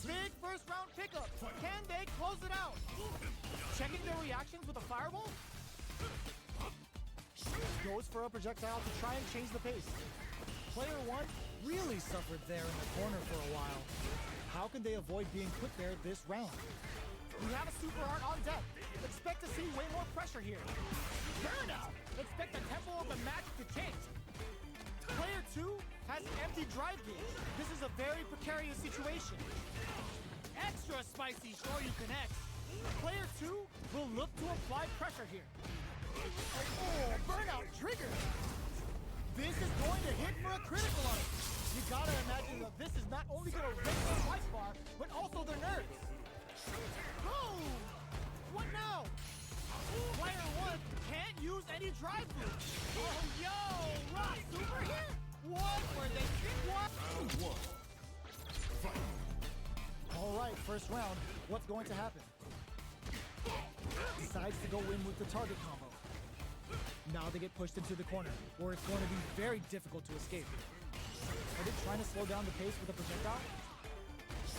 Big first round pickup. Can they close it out? Checking their reactions with a fireball. Goes for a projectile to try and change the pace. Player one really suffered there in the corner for a while. How can they avoid being put there this round? We have a super art on deck. Expect to see way more pressure here. Burnout! Expect the tempo of the match to change. Player two has an empty drive gauge. This is a very precarious situation. Extra spicy Shoryuken-X. Player two will look to apply pressure here. Oh, burnout trigger! This is going to hit for a critical on it. You gotta imagine that this is not only gonna wreck their life bar, but also their nerves. Boom! What now? Player one can't use any drive through. Oh, yo! Rock super here? What were they thinking? What? Round one. Fight. All right, first round. What's going to happen? Decides to go in with the target combo. Now they get pushed into the corner, where it's going to be very difficult to escape. Are they trying to slow down the pace with a projectile?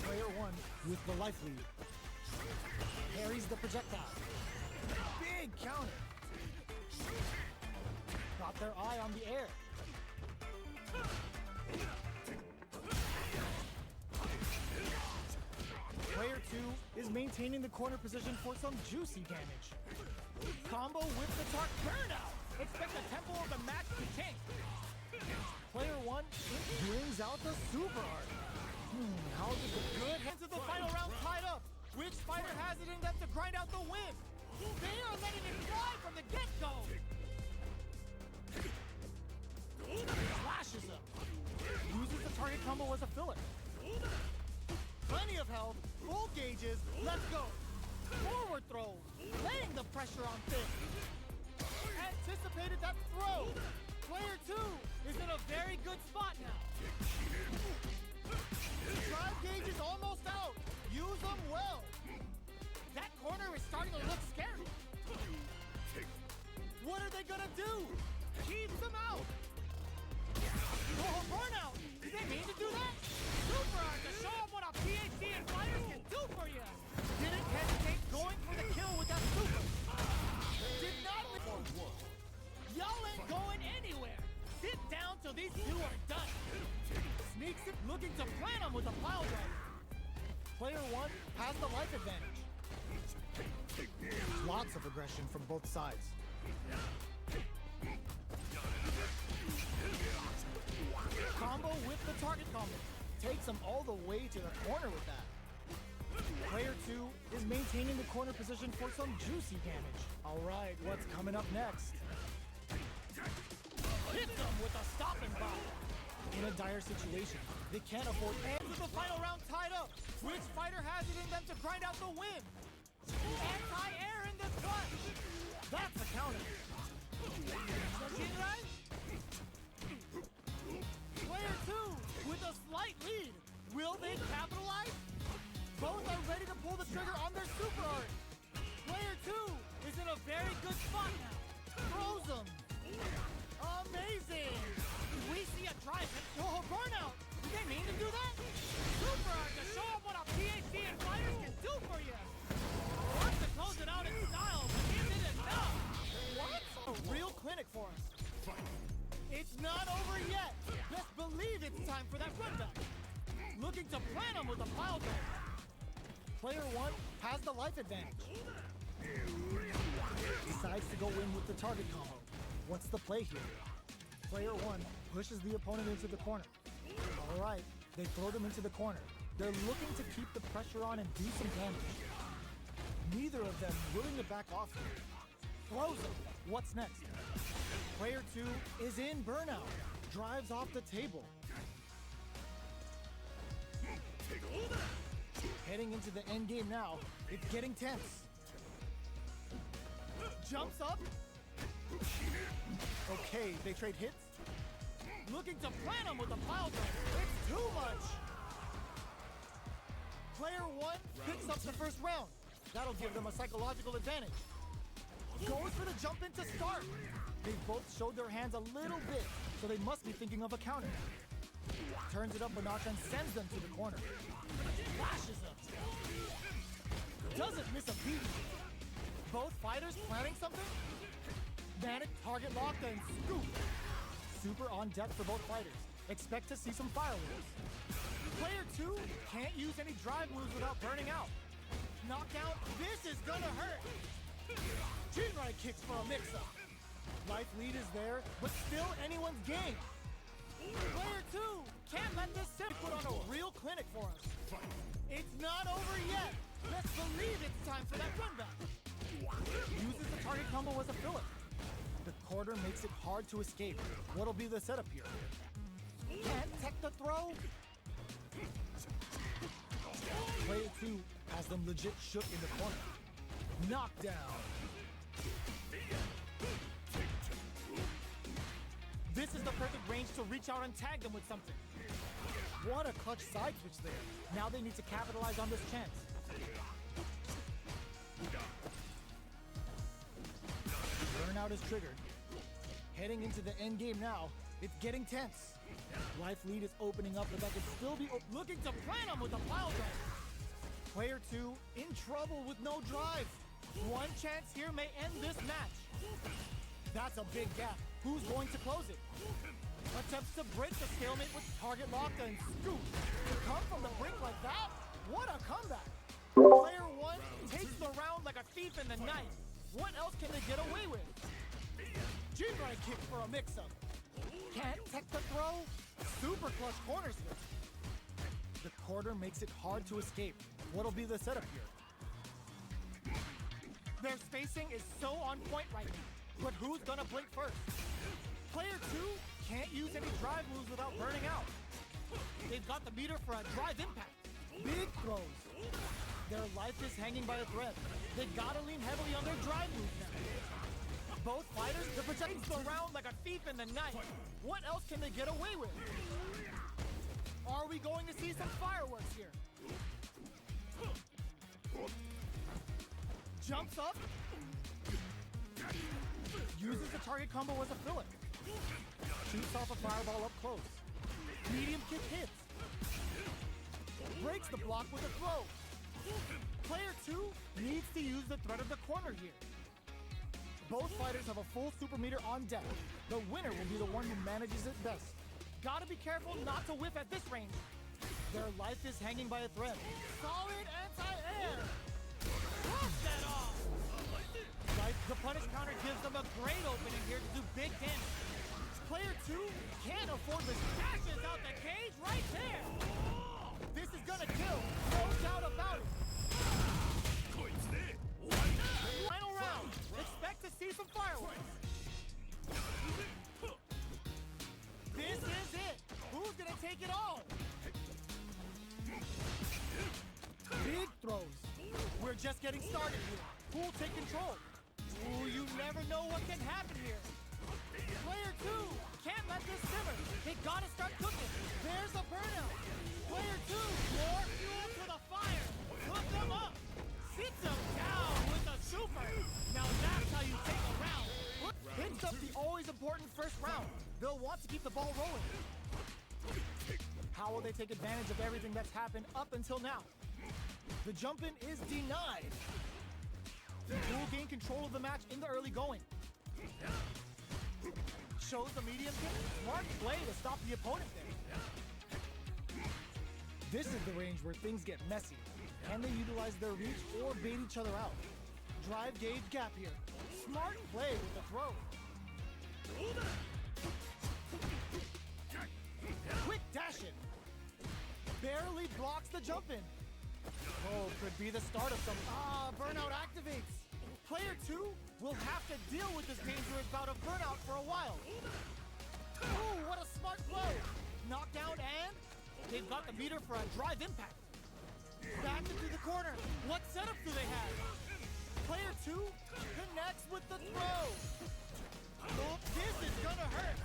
Player one with the life lead. Parries the projectile. Big counter. Got their eye on the air. Player two is maintaining the corner position for some juicy damage. Combo with the target burnout. Expect the tempo of the match to change. Player one brings out the super art. How does the good head to the final round tied up? Which fighter has it in them to grind out the win? They are letting it fly from the get-go. Flashes him. Uses the target combo as a filler. Plenty of health, full gauges, let's go. Forward throw, laying the pressure on Finn. Anticipated that throw. Player two is in a very good spot now. Drive gauge is almost out. Use them well. That corner is starting to look scary. What are they gonna do? Keeps them out. Oh, burnout! Did they mean to do that? Super art to show them what a PhD in fighters can do for you. Didn't hesitate going for the kill with that super. Did not. Y'all ain't going anywhere. Sit down till these two are done. Sneaks it, looking to plant them with a pile driver. Player one has the life advantage. Lots of aggression from both sides. Combo with the target combo. Takes him all the way to the corner with that. Player two is maintaining the corner position for some juicy damage. All right, what's coming up next? Hits them with a stopping bomb. In a dire situation, they can't afford. And with the final round tied up, which fighter has it in them to grind out the win? Anti-air in this one. That's a counter. Player two with a slight lead. Will they capitalize? Both are ready to pull the trigger on their super art. Player two is in a very good spot now. Throws them. Amazing. We see a drive hit. Oh, burnout. Did they mean to do that? Super art to show them what a PhD in fighters can do for you. Wants to close it out in style, but isn't enough. What? A real clinic for us. It's not over yet. Best believe it's time for that rundown. Looking to plant him with a pile driver. Player one has the life advantage. Decides to go in with the target combo. What's the play here? Player one pushes the opponent into the corner. All right, they throw them into the corner. They're looking to keep the pressure on and do some damage. Neither of them willing to back off here. Throws him. What's next? Player two is in burnout. Drives off the table. Heading into the end game now. It's getting tense. Jumps up. Okay, they trade hits. Looking to plant him with a pile driver. It's too much. Player one picks up the first round. That'll give them a psychological advantage. Goes for the jump in to start. They both showed their hands a little bit, so they must be thinking of a counter. Turns it up a notch and sends them to the corner. Flashes fighters planning something? Manic target lock and scoop. Super on deck for both fighters. Expect to see some fireworks. Player 2 can't use any drive moves without burning out. Knockdown, this is gonna hurt. Jinrai kicks for a mix-up. Life lead is there, but still anyone's game. Player 2 can't let this sim put on a real clinic for us. It's not over yet. Let's believe it's time for that run back. Uses the target combo as a filler. The quarter makes it hard to escape. What'll be the setup here? Can't tech the throw? Player 2 has them legit shook in the corner. Knockdown. This is the perfect range to reach out and tag them with something. What a clutch side switch there. Now they need to capitalize on this chance. Burnout is triggered. Heading into the end game now. It's getting tense. Life lead is opening up, but that could still be looking to plant him with a pile drive. Player 2 in trouble with no drive. One chance here may end this match. That's a big gap. Who's going to close it? Attempts to break the stalemate with target locked and scoop. To come from the brink like that? What a comeback. Player 1 takes the round like a thief in the night. What else can they get away with? Jinrai kick for a mix-up. Can't tech the throw? Super clutch corner switch. The quarter makes it hard to escape. What'll be the setup here? Their spacing is so on point right now. But who's gonna blink first? Player 2 can't use any drive moves without burning out. They've got the meter for a drive impact. Big throws. Their life is hanging by a thread. They gotta lean heavily on their drive moves now. Both fighters, the projects the round like a thief in the night. What else can they get away with? Are we going to see some fireworks here? Jumps up. Uses the target combo as a filler. Shoots off a fireball up close. Medium kick hits. Breaks the block with a throw. Player 2 needs to use the threat of the corner here. Both fighters have a full super meter on deck. The winner will be the one who manages it best. Gotta be careful not to whiff at this range. Their life is hanging by a thread. Solid anti-air. Block that off. The punish counter gives them a great opening here to do big damage. Player 2 can't afford the smashes out the cage right there. This is gonna kill, no doubt about it. Final round. Expect to see some fireworks. This is it. Who's gonna take it all? Big throws. We're just getting started here. Who'll take control? Ooh, you never know what can happen here. Player 2 can't let this simmer. They gotta start cooking. There's a burnout. Player 2, more fuel to the fire. Cook them up. Sits them down with a super. Now that's how you take a round. Picks up the always important first round. They'll want to keep the ball rolling. How will they take advantage of everything that's happened up until now? The jump-in is denied. Who will gain control of the match in the early going? Shows the medium kick. Smart play to stop the opponent there. This is the range where things get messy. Can they utilize their reach or bait each other out? Drive gauge gap here. Smart play with the throw. Quick dash in. Barely blocks the jump in. Oh, could be the start of some... burnout activates. Player 2 will have to deal with this dangerous bout of burnout for a while. Ooh, what a smart play. Knockdown and they've got the meter for a drive impact. Back into the corner. What setup do they have? Player 2 connects with the throw. Oh, this is gonna hurt.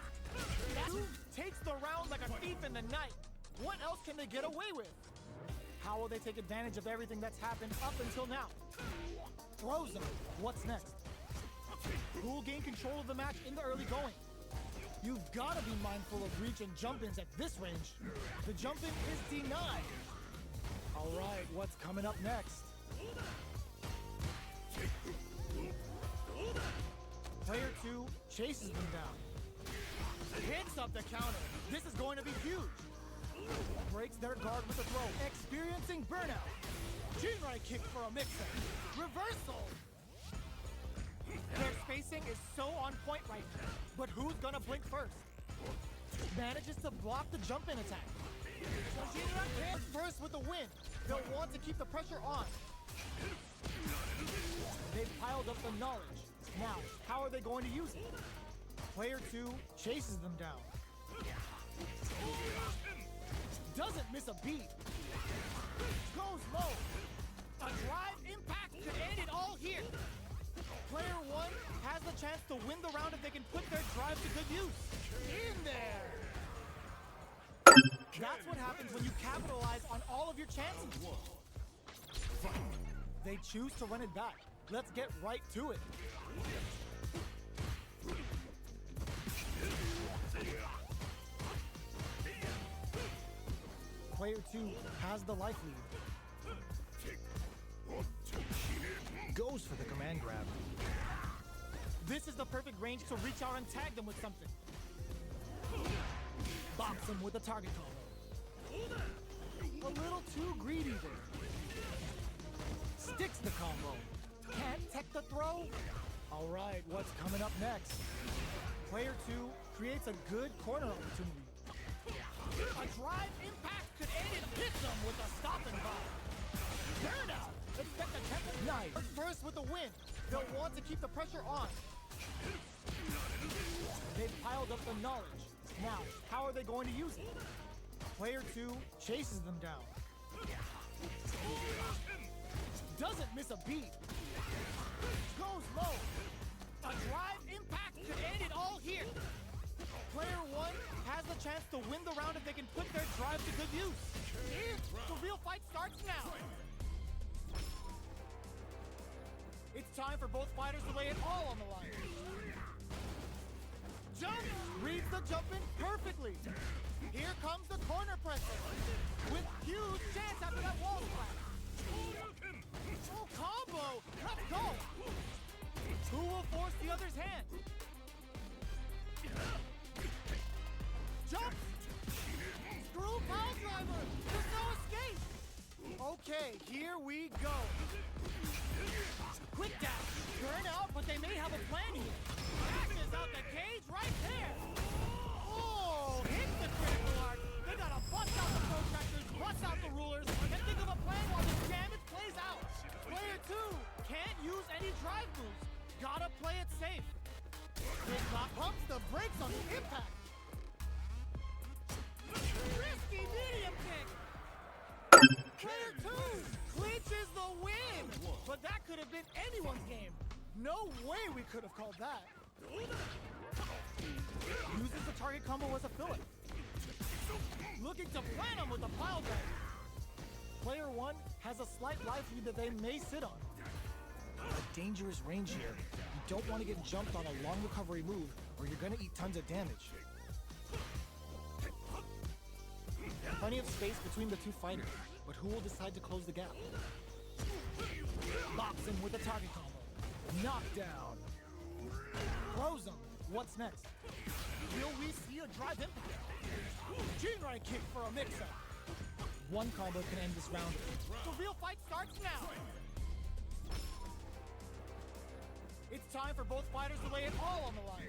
Two takes the round like a thief in the night. What else can they get away with? How will they take advantage of everything that's happened up until now? Throws them. What's next? Who will gain control of the match in the early going? You've got to be mindful of reach and jump-ins at this range. The jump-in is denied. All right, what's coming up next? Player 2 chases them down. Hits up the counter. This is going to be huge. Breaks their guard with a throw. Experiencing burnout. Jinrai kick for a mix-up. Reversal. Their spacing is so on point right now. But who's gonna blink first? Manages to block the jump-in attack. So Jinrai can't first with the win. They'll want to keep the pressure on. They've piled up the knowledge. Now, how are they going to use it? Player 2 chases them down. Doesn't miss a beat. Goes low. A drive impact could end it all here. Player 1 has the chance to win the round if they can put their drive to good use. In there. That's what happens when you capitalize on all of your chances. They choose to run it back. Let's get right to it. Player 2 has the life lead. Goes for the command grab. This is the perfect range to reach out and tag them with something. Bops them with a target combo. A little too greedy there. Sticks the combo. Can't tech the throw? Alright, what's coming up next? Player 2 creates a good corner opportunity. A drive impact could end it. Hits them with a stop and bomb. Burnout! Expect a tempo. Nice. First with the win. They'll want to keep the pressure on. They've piled up the knowledge. Now, how are they going to use it? Player 2 chases them down. Doesn't miss a beat. Goes low. A drive impact could end it all here. Player 1 has the chance to win the round if they can put their drive to good use. The real fight starts now. It's time for both fighters to lay it all on the line. Jump! Reads the jump in perfectly. Here comes the corner pressure. With huge chance after that wall slap. Oh, combo! Let's go! Who will force the other's hand? Jump! Screw pile driver! There's no escape! Okay, here we go. Quick dash. Burn out, but they may have a plan here. Dashes out the cage right there. Oh, hit the critical arc. They gotta bust out the protractors, bust out the rulers, and think of a plan while this damage plays out. Player 2 can't use any drive moves. Gotta play it safe. Big Knock pumps the brakes on the impact. Risky medium kick. Player 2 clinches the win. But that could have been anyone's game. No way we could have called that. Uses the target combo as a filler. Looking to plan him with a pile drive. Player 1 has a slight life lead that they may sit on. A dangerous range here. You don't want to get jumped on a long recovery move or you're going to eat tons of damage. Plenty of space between the two fighters, but who will decide to close the gap? Bops him with a target combo. Knockdown. Close him. What's next? Will we see a drive impact? Jinrai kick for a mix-up. One combo can end this round. The real fight starts now. It's time for both fighters to lay it all on the line.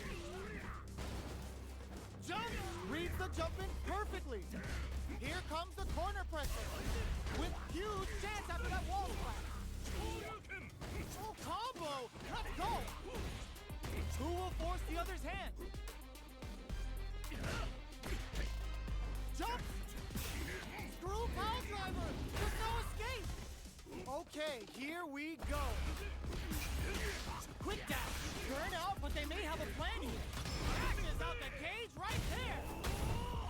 Jump! Reads the jump in perfectly. Here comes the corner pressure. With huge chance after that wall slap. Oh, combo! Let's go! Who will force the other's hand? Jump! Screw pile driver! There's no escape! Okay, here we go. Quick dash. Burn out, but they may have a plan here. Dashes out the cage right there.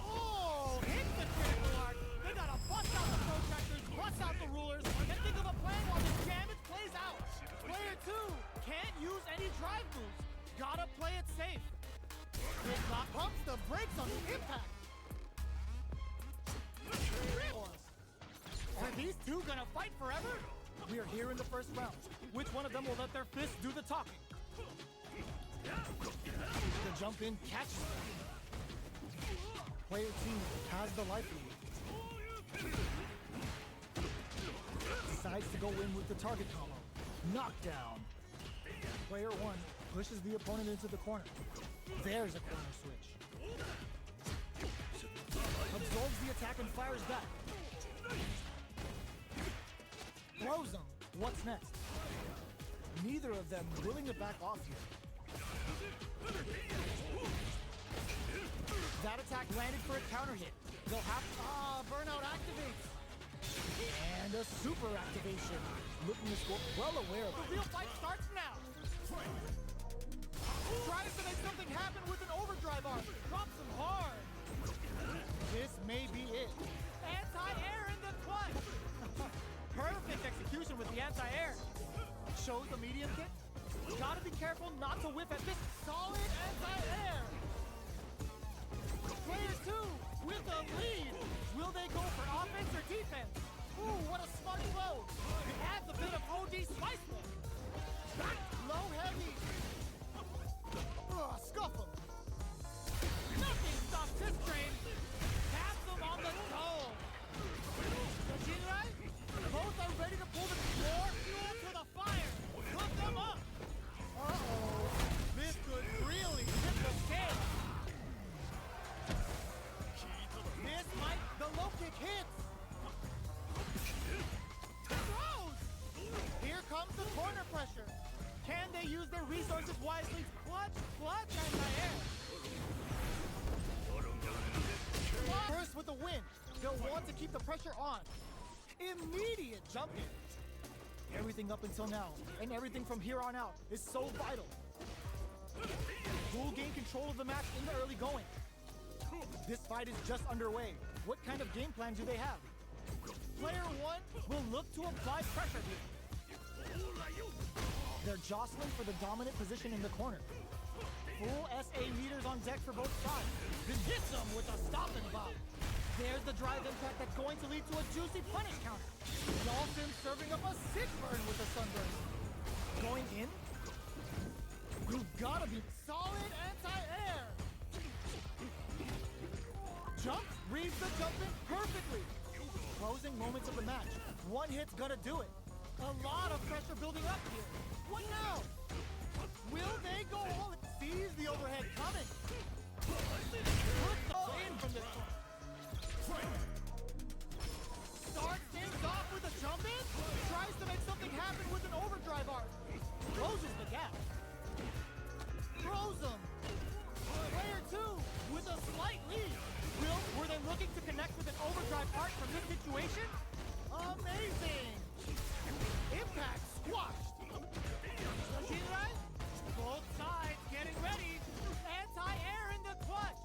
Oh, hit the critical arc. They gotta bust out the protractors, bust out the rulers, and think of a plan while this damage plays out. Player 2 can't use any drive moves. Gotta play it safe. Big Knock pumps the brakes on the impact. Are these two gonna fight forever? We are here in the first round. Which one of them will let their fists do the talking? The jump in catches them. Player team has the life lead. Decides to go in with the target combo. Knockdown. Player one pushes the opponent into the corner. There's a corner switch. Absorbs the attack and fires back. Throws him. What's next? Neither of them willing to back off here. That attack landed for a counter hit. They'll have to... burnout activates. And a super activation. Looking to score, well aware of it. The real fight starts now. Tries to make something happen with an overdrive arm. Drops him hard. This may be it. Anti-air in the clutch. Perfect execution with the anti-air. Shows the medium kick. Gotta be careful not to whiff at this solid anti-air. Player two with the lead. Will they go for offense or defense? Ooh, what a smart blow. It adds a bit of OD spice there. Back low heavy. Scuff him. Nothing stops this train. Taps him on the toe. Jinrai, both are ready to pull the more fuel to the fire. Hook them up. Uh-oh. This could really tip the scale. This might... The low kick hits. Throws. Here comes the corner pressure. Can they use their resources wisely? Clutch, anti-air. First with the win. They'll want to keep the pressure on. Immediate jump in. Everything up until now, and everything from here on out, is so vital. Who will gain control of the match in the early going? This fight is just underway. What kind of game plan do they have? Player one will look to apply pressure here. They're jostling for the dominant position in the corner. Full SA meters on deck for both sides. Then hits them with a stop and bomb. There's the drive impact that's going to lead to a juicy punish counter. Dawson serving up a sick burn with a sunburn. Going in? You've gotta be solid anti-air. Jump, reads the jump in perfectly. Closing moments of the match. One hit's gonna do it. A lot of pressure building up here. What now? Will they go all in? Sees the overhead coming. Puts all in from this point. Starts things off with a jump in. Tries to make something happen with an overdrive arc. Closes the gap. Throws them. Player two with a slight lead. Were they looking to connect with an overdrive arc from this situation? Amazing. Impact squashed. Jinrai, both sides getting ready. Anti-air in the clutch.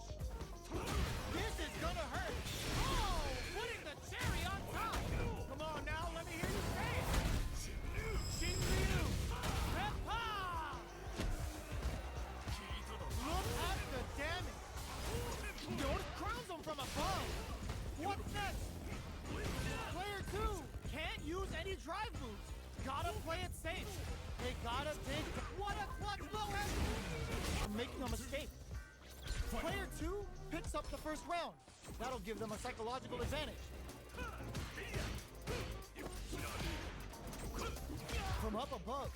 This is gonna hurt. Oh, putting the cherry on top. Come on now, let me hear you say it. Shinryu, Reppa. Look at the damage. Yoda crowns him from above. What's next? Player two can't use any drive moves. Gotta play it safe. They gotta take... What a clutch blow! Making a mistake. Player two picks up the first round. That'll give them a psychological advantage. From up above.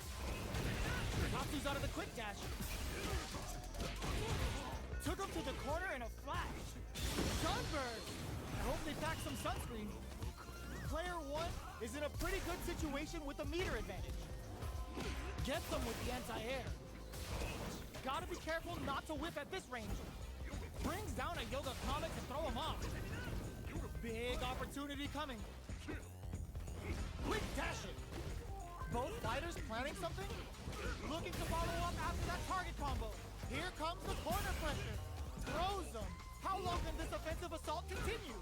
Natsu's out of the quick dash. Took him to the corner in a flash. Sunburn! I hope they pack some sunscreen. Player one is in a pretty good situation with a meter advantage. Gets them with the anti-air. Gotta be careful not to whip at this range. Brings down a Yoga Comet to throw him off. Big opportunity coming. Quick dash it. Both fighters planning something? Looking to follow up after that target combo. Here comes the corner pressure. Throws them. How long can this offensive assault continue?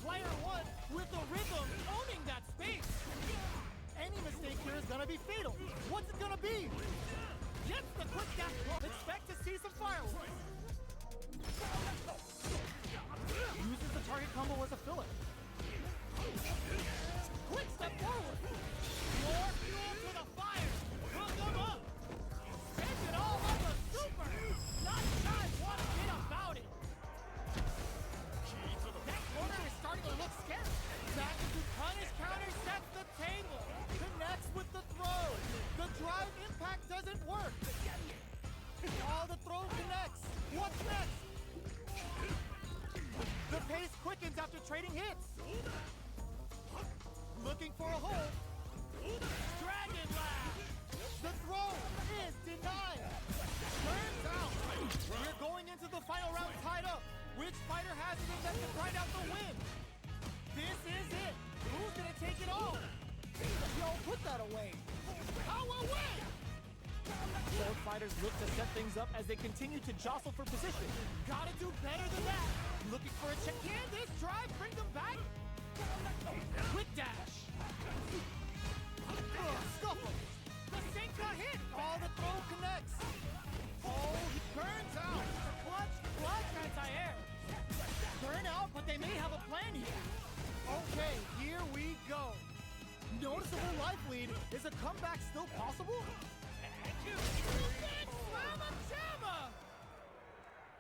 Player one with the rhythm owning that space. Any mistake here is gonna be fatal. What's it gonna be? Gets the quick dash. Expect to see some fireworks. Uses the target combo as a filler. Quick step forward. More fuel to the fire. Hook them up. Send it drive impact doesn't work. Oh, the throw connects. What's next? The pace quickens after trading hits. Looking for a hole. Dragon Lash. The throw is denied. Turns out we're going into the final round tied up. Which fighter has it in them to grind out the win? This is it. Who's gonna take it all? Yo, put that away. How away? Both fighters look to set things up as they continue to jostle for position. Gotta do better than that. Looking for a check. Can this drive bring them back? Quick dash. Scuffle. The sink got hit. All the throw connects. Oh, he burns out. Clutch anti-air. Burn out, but they may have a plan here. Okay, here we go. Noticeable life lead. Is a comeback still possible?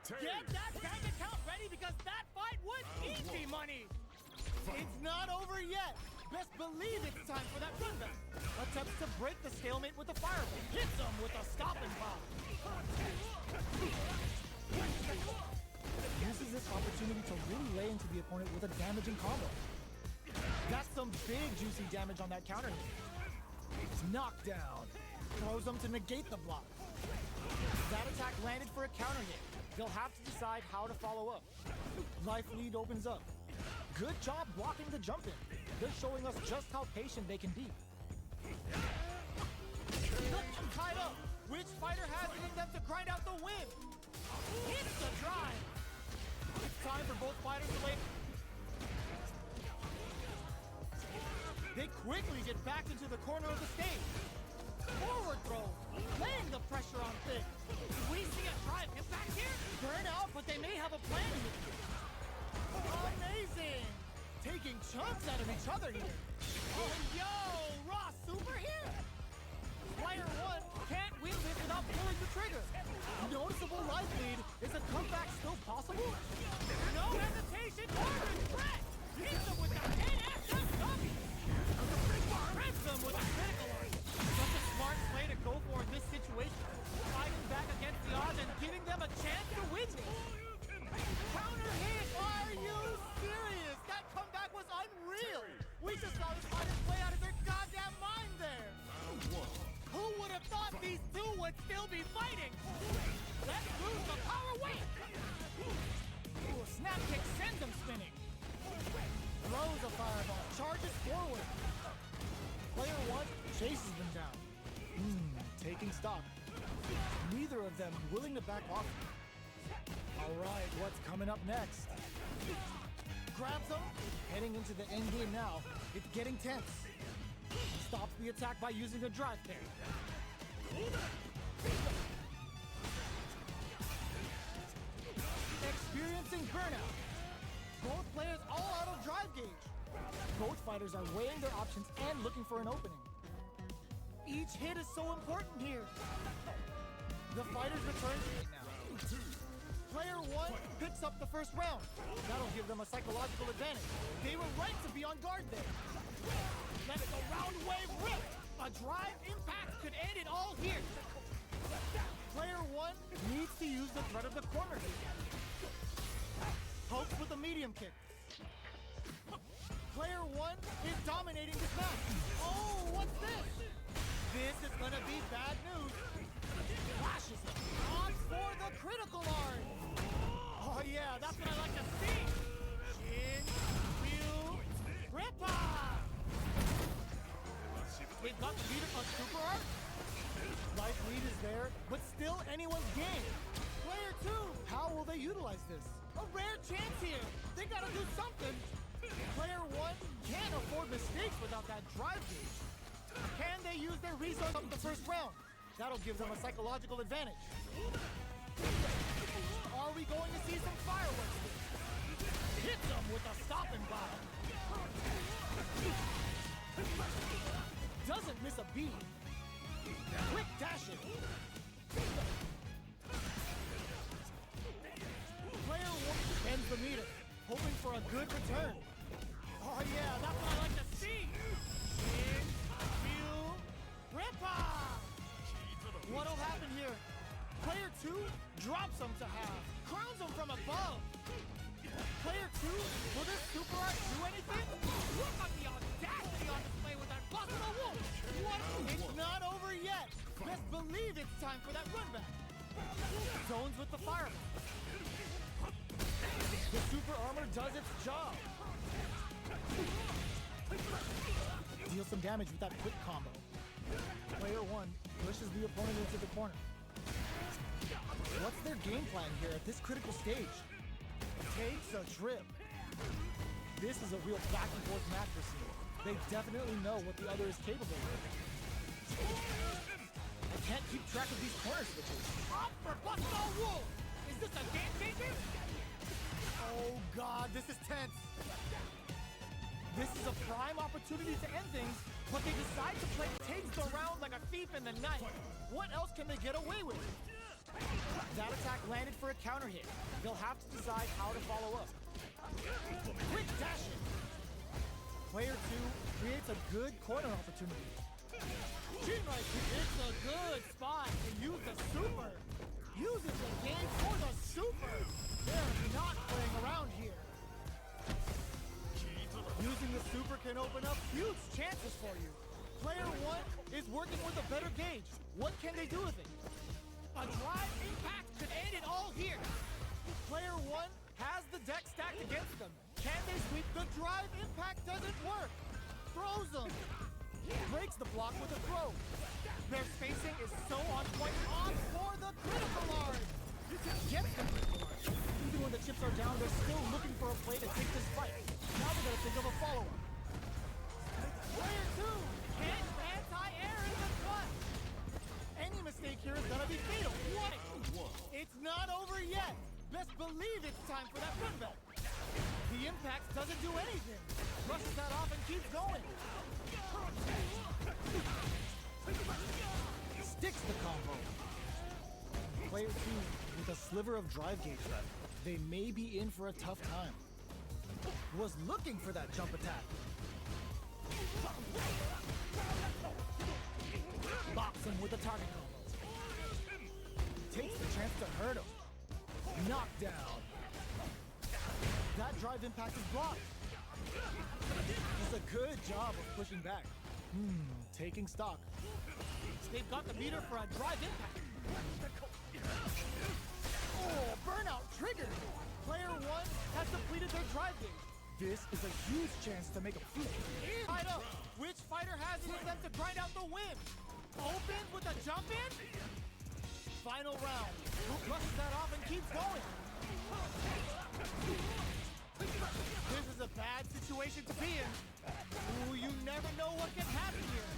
Get that bank account ready because that fight was easy money. It's not over yet. Best believe it's time for that runback. Attempts to break the stalemate with a fireball. Hits him with a stopping bomb. Uses this opportunity to really lay into the opponent with a damaging combo. That's some big juicy damage on that counter hit. Knockdown. Throws them to negate the block. That attack landed for a counter hit. They'll have to decide how to follow up. Life lead opens up. Good job blocking the jump in. They're showing us just how patient they can be. Tied up. Which fighter has it in them to grind out the win? Hits the drive. It's time for both fighters to wait. They quickly get back into the corner of the stage. Forward throw, laying the pressure on Thick. Do we see a drive impact here? Burn out, but they may have a plan here. Amazing! Taking chunks out of each other here. Oh, yo! Raw super here! Player one can't win this without pulling the trigger. Noticeable life lead. Is a comeback still possible? No hesitation or regret! Hits them with the NSFW! Press them with a critical line. Such a smart play to go for in this situation. Fighting back against the odds and giving them a chance to win this. Counter hit! Are you serious? That comeback was unreal! We just saw the fighters play out of their goddamn mind there! Who would have thought these two would still be fighting? Let's lose the power weight! Ooh, a snap kick sends them spinning. Throws a fireball, charges forward. Player one chases them down. Taking stock. Neither of them willing to back off. Alright, what's coming up next? Grabs him, heading into the end game now. It's getting tense. Stops the attack by using a drive parry. Experiencing burnout. Both players all out of drive gauge. Both fighters are weighing their options and looking for an opening. Each hit is so important here. The fighters return to it now. Player one picks up the first round. That'll give them a psychological advantage. They were right to be on guard there. Let the round wave rip. A drive impact could end it all here. Player one needs to use the threat of the corner hit. Pokes with a medium kick. Player one is dominating this match. Oh, what's this? This is gonna be bad news. Flashes it. Odds for the critical art. Oh yeah, that's what I like to see. Shin, Ryu, Rippa. We've got the leader on super art. Life lead is there, but still anyone's game. Player two, how will they utilize this? A rare chance here. They gotta do something. Player one can't afford mistakes without that drive gauge. Can they use their resources in the first round? That'll give them a psychological advantage. Are we going to see some fireworks? Hit them with a stopping bomb. Doesn't miss a beat. Quick dashing. Player one ends the meter, hoping for a good return. Oh yeah, that's what I like to see. In, view, Rippa! 2 drops him to half, crowns him from above. Player 2, will this super art do anything? Look at the audacity on display with that Buffalo Wolf! What? It's not over yet. Best believe it's time for that run back. Zones with the fireball. The super armor does its job. Deal some damage with that quick combo. Player 1 pushes the opponent into the corner. What's their game plan here at this critical stage? Takes a trip. This is a real back and forth match for Cena. They definitely know what the other is capable of. I can't keep track of these corner switches. Up for Buffalo Wolf! Is this a game changer? Oh god, this is tense. This is a prime opportunity to end things, but they decide to play takes the round like a thief in the night. What else can they get away with? That attack landed for a counter hit. They'll have to decide how to follow up. Quick dash it! Player 2 creates a good corner opportunity. It's a good spot to use the super. Uses the game for the super. They're not playing around here. Using the super can open up huge chances for you. Player 1 is working with a better gauge. What can they do with it? A drive impact could end it all here. Player 1 has the deck stacked against them. Can they sweep? The drive impact doesn't work. Throws them. Breaks the block with a throw. Their spacing is so on point. On for the critical art. Gets the critical art. Even when the chips are down, they're still looking for a play to take this fight. Now they gotta think of a follow-up. Player 2 Can't anti-air in the front. Any mistake here is gonna be fatal. What? It's not over yet. Best believe it's time for that run back. The impact doesn't do anything. Brushes that off and keeps going. Sticks the combo. Player 2 with a sliver of drive gauge left. They may be in for a tough time. Was looking for that jump attack. Bops him with a target combo. Takes the chance to hurt him. Knockdown. That drive impact is blocked. Does a good job of pushing back. Taking stock. They've got the meter for a drive impact. Oh, burnout triggered. Player 1 has depleted their drive gauge. This is a huge chance to make a feat. Tied up. Which fighter has it in them to grind out the win? Opens with a jump in. Final round. Who brushes that off and keeps going? This is a bad situation to be in. Ooh, you never know what can happen here.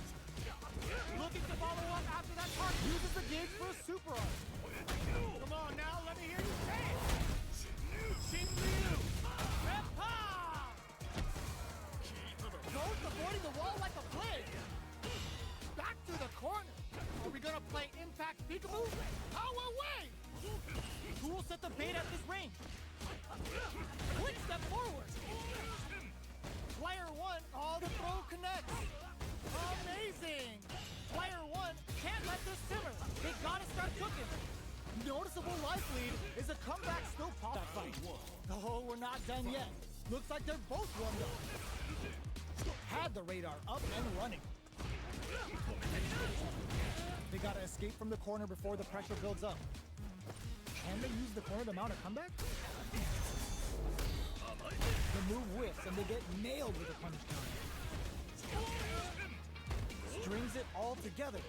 Looking to follow up after that target. Uses the gauge for a super art. Come on now, let me hear you say it. Shinryu. Reppa. Goes avoiding the wall like a plague. Back to the corner. Are we gonna play impact peekaboo? How away! Who will set the bait at this range? Quick step forward. Player 1, all the throw connects. Amazing! Player 1 can't let this simmer. They gotta start cooking. Noticeable life lead is a comeback still pop that fight. Oh, we're not done yet. Looks like they're both warmed up. Had the radar up and running. They gotta escape from the corner before the pressure builds up. Can they use the corner to mount a comeback? The move whiffs and they get nailed with a punish counter. Strings it all together.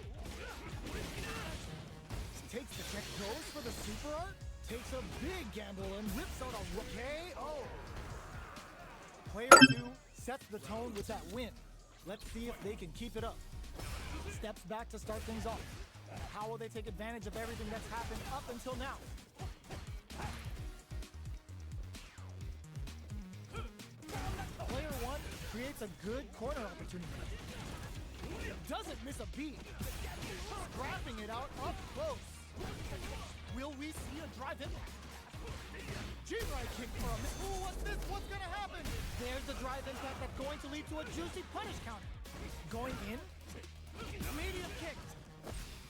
Takes the check, goes for the super art, takes a big gamble and rips out a KO. Player 2 sets the tone with that win. Let's see if they can keep it up. Steps back to start things off. How will they take advantage of everything that's happened up until now? Player 1 creates a good corner opportunity. Doesn't miss a beat. Scrapping it out up close. Will we see a drive impact? G-right kick for a miss. Ooh, what's this? What's gonna happen? There's the drive impact that's going to lead to a juicy punish counter. Going in. Medium kick.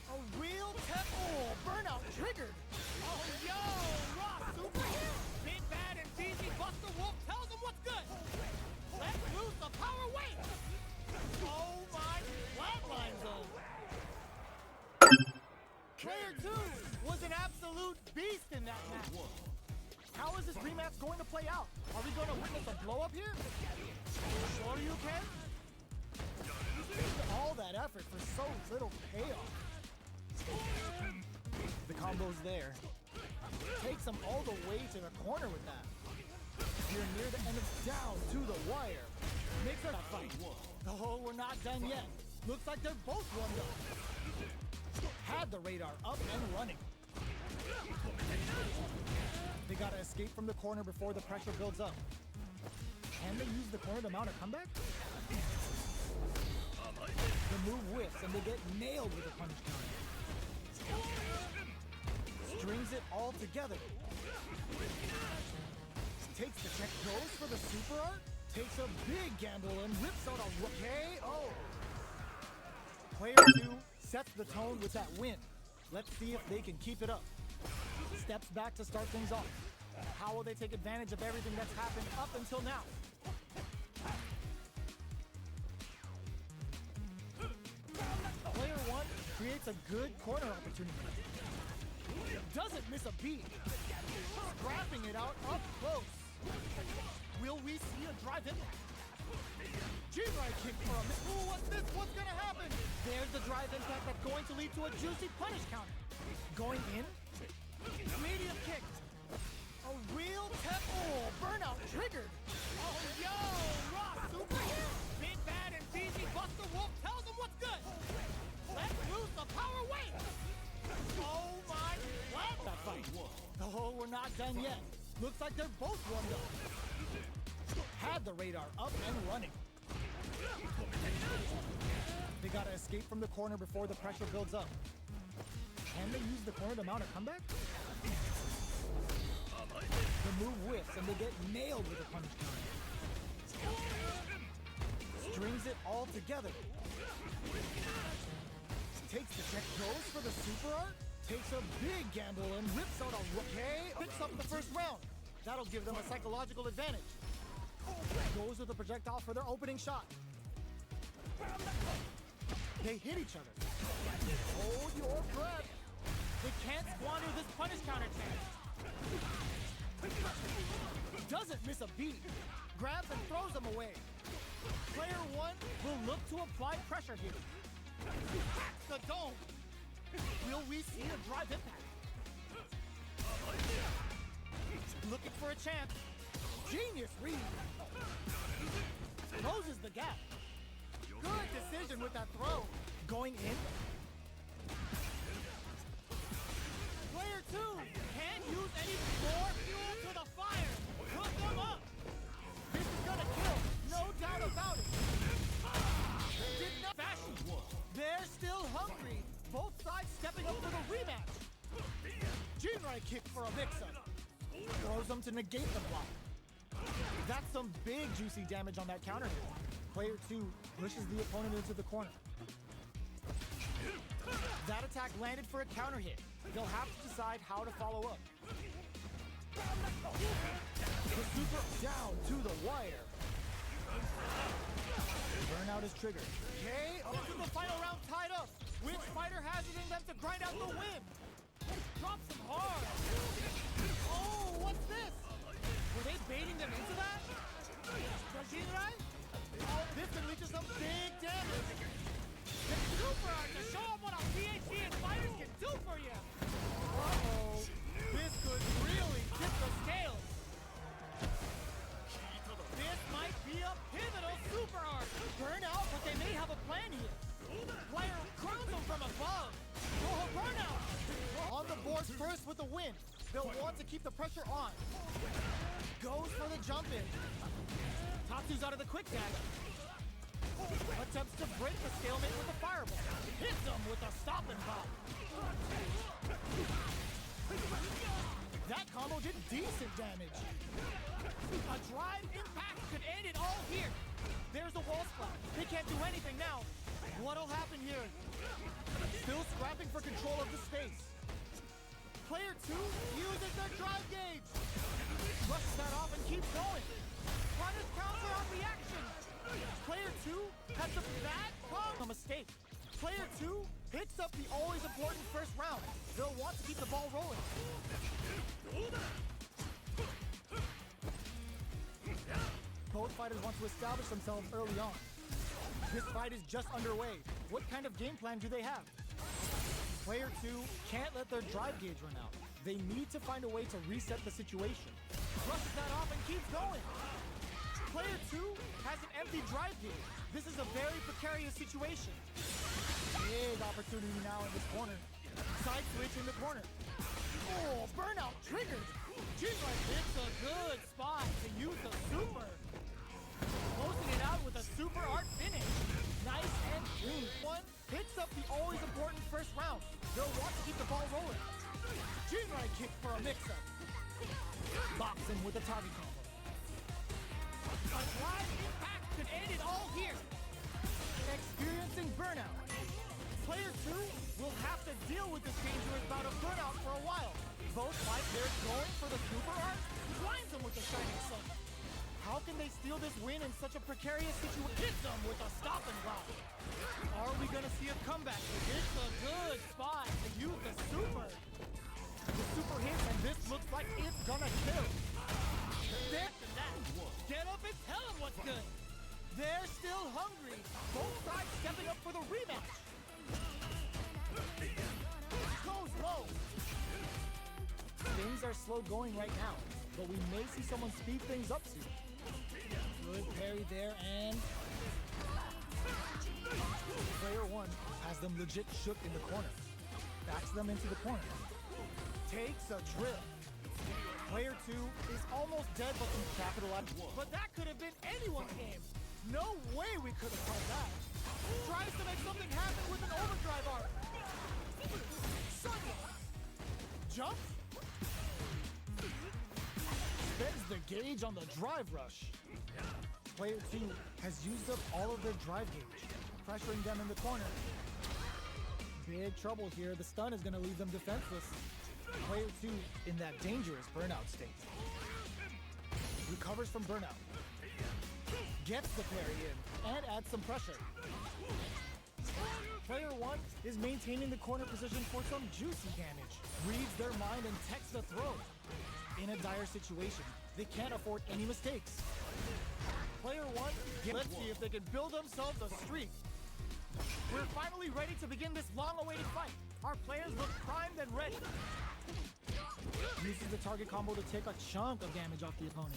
A real tech. Oh, burnout triggered. Oh, yo, raw super here. Big Bad and DZ Buster Wolf tells him what's good. Let's lose the power wave. Oh my, flatline zone. Player 2 was an absolute beast in that match. How is this rematch going to play out? Are we going to witness a blow up here? Sure you can? All that effort for so little payoff. The combo's there. Takes him all the way to the corner with that. You're near the end of down to the wire. Makes her fight. Oh, we're not done yet. Looks like they're both one up. Had the radar up and running. They gotta escape from the corner before the pressure builds up. Can they use the corner to mount a comeback? The move whiffs and they get nailed with a punish counter. Strings it all together. Takes the check, goes for the super art. Takes a big gamble and rips out a KO. Player 2 sets the tone with that win. Let's see if they can keep it up. Steps back to start things off. How will they take advantage of everything that's happened up until now? Player 1 creates a good corner opportunity. Doesn't miss a beat. Scrapping it out up close. Will we see a drive impact? G-right kick for a miss. Ooh, what's this? What's gonna happen? There's the drive impact that's going to lead to a juicy punish counter. Going in. Medium kick. A real oh, burnout triggered. Oh, yo, raw super here. Big Bad and DZ Buster Wolf tells him what's good. Let's lose the power wave. Oh my, what? That fight. Oh, we're not done yet. Looks like they're both one up. Had the radar up and running. They gotta escape from the corner before the pressure builds up. Can they use the corner to mount a comeback? The move whiffs and they get nailed with a punish counter. Strings it all together. Takes the check, goes for the super art. Takes a big gamble and rips out a KO. Picks up the first round. That'll give them a psychological advantage. Goes with a projectile for their opening shot. They hit each other. Hold your breath. They can't squander this punish counter chance. Doesn't miss a beat. Grabs and throws them away. Player 1 will look to apply pressure here. Hacks the dome. Will we see a drive impact? Looking for a chance. Genius read. Closes the gap. Good decision with that throw. Going in. Player 2 can't use any more fuel to the fire. Put them up. This is gonna kill. No doubt about it. Did not fashion. They're still hungry. Both sides stepping up for the rematch. G-right kick for a mix-up. Throws them to negate the block. That's some big juicy damage on that counter hit. Player 2 pushes the opponent into the corner. That attack landed for a counter hit. They'll have to decide how to follow up. The super down to the wire. Burnout is triggered. KO. This is the final round tied up. Which fighter has it in them to grind out the win? Drops him hard. Oh, what's this? Were they baiting them into that? Dajinrai? Oh, this could lead to some big damage. The super art to show them what a PhD and fighters can do for you. Uh-oh. This could really tip the scales. This might be a pivotal super art. Burnout, but they may have a plan here. Player crowns him from above. Oh, burnout. On the board first with the win. They'll want to keep the pressure on. Goes for the jump in. Tatsu's out of the quick dash. Attempts to break the stalemate with the fireball. Hits him with a stop and pop. That combo did decent damage. A drive impact could end it all here. There's a wall splat. They can't do anything now. What'll happen here? Still scrapping for control of the space. Player 2 uses their drive gauge. Brushes that off and keeps going. Punish counter on reaction. Player 2 has a bad a mistake. Player 2 picks up the always important first round. They'll want to keep the ball rolling. Both fighters want to establish themselves early on. This fight is just underway. What kind of game plan do they have? Player 2 can't let their drive gauge run out. They need to find a way to reset the situation. Brushes that off and keeps going. Player 2 has an empty drive gauge. This is a very precarious situation. Big opportunity now in this corner. Side switch in the corner. Oh, burnout triggered. It's a good spot to use the super. Closing it out with a super art finish. Nice and clean. One picks up the always important first round. They'll want to keep the ball rolling. Jinrai kick for a mix-up. Box him with a target combo. A drive impact could end it all here. Experiencing burnout. Player 2 will have to deal with this dangerous bout of burnout for a while. Both fight players going for the super art, blinds them with the shining sun. How can they steal this win in such a precarious situation? Hits them with a stop and block. Are we gonna see a comeback? It's a good spot to use the super. The super hits, and this looks like it's gonna kill. Get up and tell them what's good. They're still hungry. Both sides stepping up for the rematch. Goes low. Things are slow going right now, but we may see someone speed things up soon. Good parry there, and player 1 has them legit shook in the corner. Backs them into the corner. Takes a drill. Player 2 is almost dead, but can capitalize. But that could have been anyone's game. No way we could have called that. Tries to make something happen with an overdrive art. Sunlight. Jump. Spends the gauge on the drive rush. Player 2 has used up all of their drive gauge, pressuring them in the corner. Big trouble here. The stun is going to leave them defenseless. Player 2 in that dangerous burnout state. Recovers from burnout. Gets the parry in and adds some pressure. Player 1 is maintaining the corner position for some juicy damage. Reads their mind and techs the throw. In a dire situation, they can't afford any mistakes. Player 1, let's see if they can build themselves a streak. We're finally ready to begin this long-awaited fight. Our players look primed and ready. Uses the target combo to take a chunk of damage off the opponent.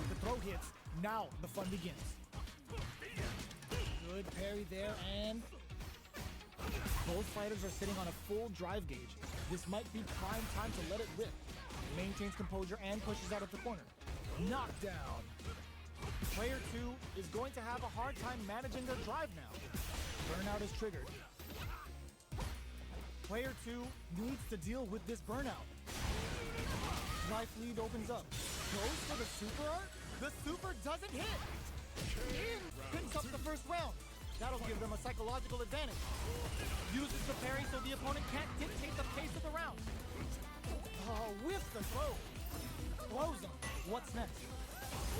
The throw hits. Now the fun begins. Good parry there, and both fighters are sitting on a full drive gauge. This might be prime time to let it rip. Maintains composure and pushes out of the corner. Knockdown. Player 2 is going to have a hard time managing their drive now. Burnout is triggered. Player 2 needs to deal with this burnout. Life lead opens up. Goes for the super art. The super doesn't hit. In picks up the first round. That'll give them a psychological advantage. Uses the parry so the opponent can't dictate the pace of the round. With the throw. Blows him. What's next?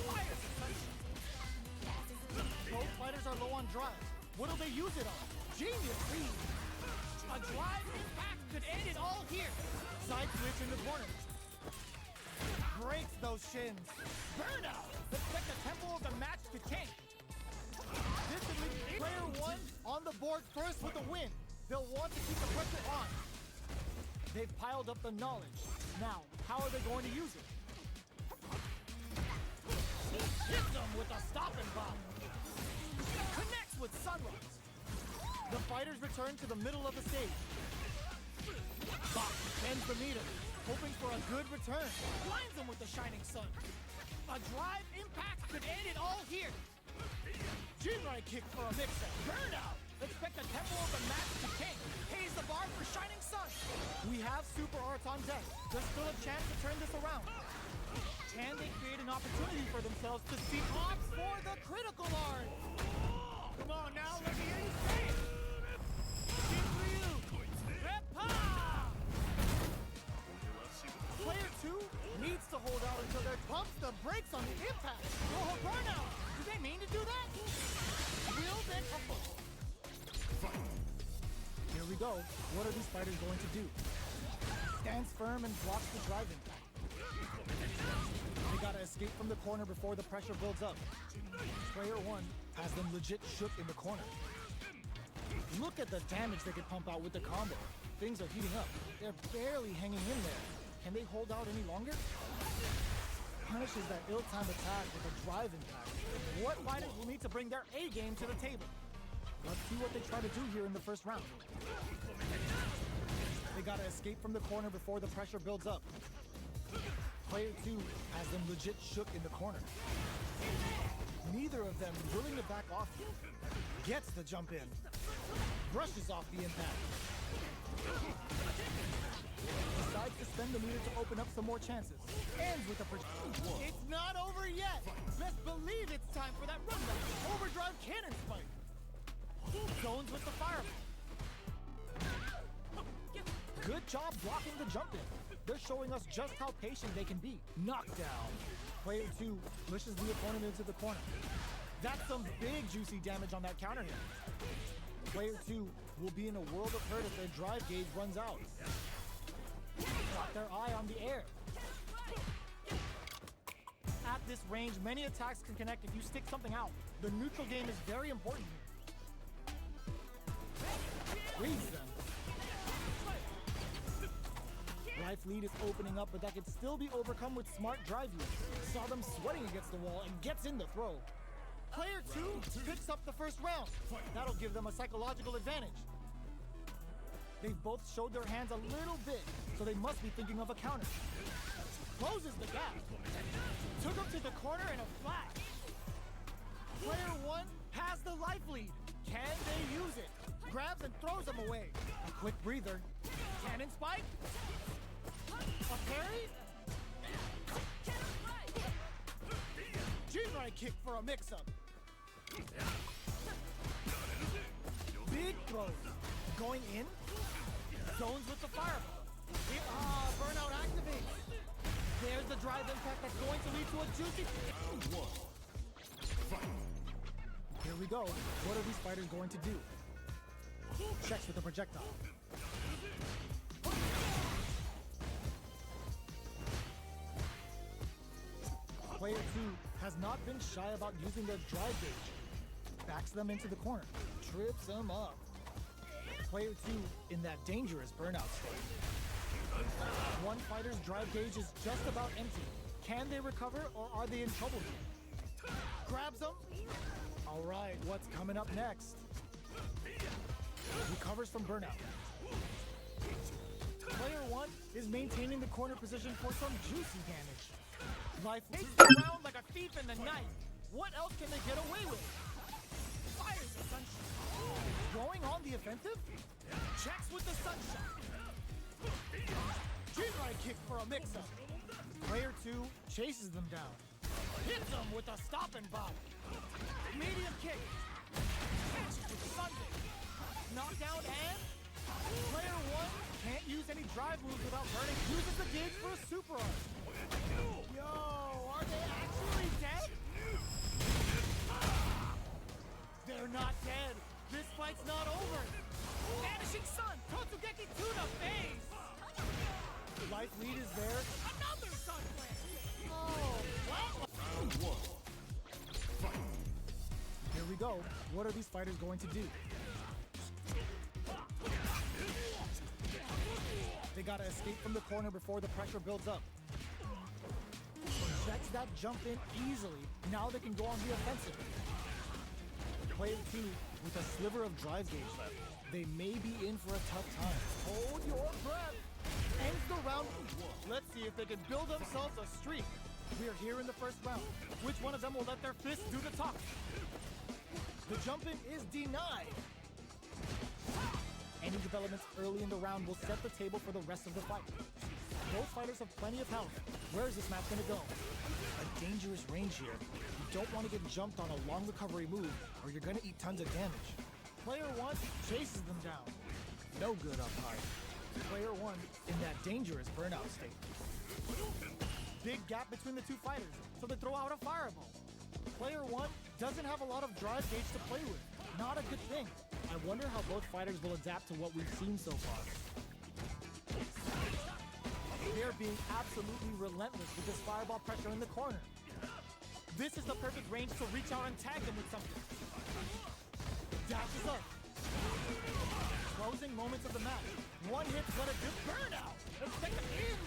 Fire suspension. Both fighters are low on drive. What'll they use it on? Genius read. A drive impact could end it all here. Side switch in the corner. Breaks those shins. Burnout. Expect the tempo of the match to change. This is player 1 on the board first with a win. They'll want to keep the pressure on. They've piled up the knowledge. Now, how are they going to use it? Hits them with a stop and bomb. Connects with Sunrise. The fighters return to the middle of the stage. Box bends the meter, hoping for a good return. Blinds them with the shining sun. A drive impact could end it all here. Jinrai kick for a mix-up. Burnout. Expect the tempo of the match to change. Pays the bar for shining sun. We have super arts on deck. There's still a chance to turn this around. Can they create an opportunity for themselves to see odds for the critical art? Come on now, let me hear you say it. Jinryu, Repa! do that? Will then Here we go. What are these fighters going to do? Stands firm and blocks the drive-in. They gotta escape from the corner before the pressure builds up. Player one has them legit shook in the corner. Look at the damage they can pump out with the combo. Things are heating up. They're barely hanging in there. Can they hold out any longer? Punishes that ill-timed attack with a drive impact. What fighters will need to bring their A game to the table? Let's see what they try to do here in the first round. They gotta escape from the corner before the pressure builds up. Player two has them legit shook in the corner. Neither of them willing to back off. Gets the jump in. Brushes off the impact. Decides to spend the meter to open up some more chances. Ends with a It's not over yet. Best believe it's time for that runback. Overdrive cannon spike. Zones with the fireball. Good job blocking the jump in. They're showing us just how patient they can be. Knockdown. Player two pushes the opponent into the corner. That's some big juicy damage on that counter hit. Player two will be in a world of hurt if their drive gauge runs out. Got their eye on the air. At this range, many attacks can connect if you stick something out. The neutral game is very important here. Reads them. Life lead is opening up, but that can still be overcome with smart drive use. Saw them sweating against the wall and gets in the throw. Player two picks up the first round. That'll give them a psychological advantage. They've both showed their hands a little bit, so they must be thinking of a counter. Closes the gap. Took him to the corner in a flash. Player one has the life lead. Can they use it? Grabs and throws him away. A quick breather. Cannon spike. A parry. G-right kick for a mix-up. Big throws. Going in. Zones with the fireball. Burnout activates. There's the drive impact that's going to lead to a juicy... Here we go. What are these fighters going to do? Checks with the projectile. Player two has not been shy about using their drive gauge. Backs them into the corner. Trips them up. Player two in that dangerous burnout state. One fighter's drive gauge is just about empty. Can they recover or are they in trouble here? Grabs them. All right, what's coming up next? Recovers from burnout. Player one is maintaining the corner position for some juicy damage. Life Takes around like a thief in the night. What else can they get away with? Fires the sunshine. Going on the offensive? Checks with the sunshine. G-right kick for a mix-up. Player two chases them down. Hits them with a stop and bop. Medium kick. Catches with Sunday. Knockdown and... Player one Can't use any drive moves without burning. uses the gauge for a super art. Yo, are they actually dead? They're not dead. This fight's not over. Vanishing Sun, Totsugeki to the face. Life lead is there. Another Sun Flare. Oh, what? Here we go. What are these fighters going to do? They gotta escape from the corner before the pressure builds up. Checks that jump in easily. Now they can go on the offensive. Player two with a sliver of drive gauge left. They may be in for a tough time. Hold your breath. Ends the round. Let's see if they can build themselves a streak. We are here in the first round. Which one of them will let their fists do the talk? The jump in is denied. Any developments early in the round will set the table for the rest of the fight. Both fighters have plenty of health. Where is this match gonna go? A dangerous range here. You don't want to get jumped on a long recovery move, or you're gonna eat tons of damage. Player one chases them down. No good up high. Player one in that dangerous burnout state. Big gap between the two fighters, so they throw out a fireball. Player one doesn't have a lot of drive gauge to play with. Not a good thing. I wonder how both fighters will adapt to what we've seen so far. They're being absolutely relentless with this fireball pressure in the corner. This is the perfect range to reach out and tag them with something. Dashes up. Closing moments of the match. One hit's gonna do burnout. Let's take it in.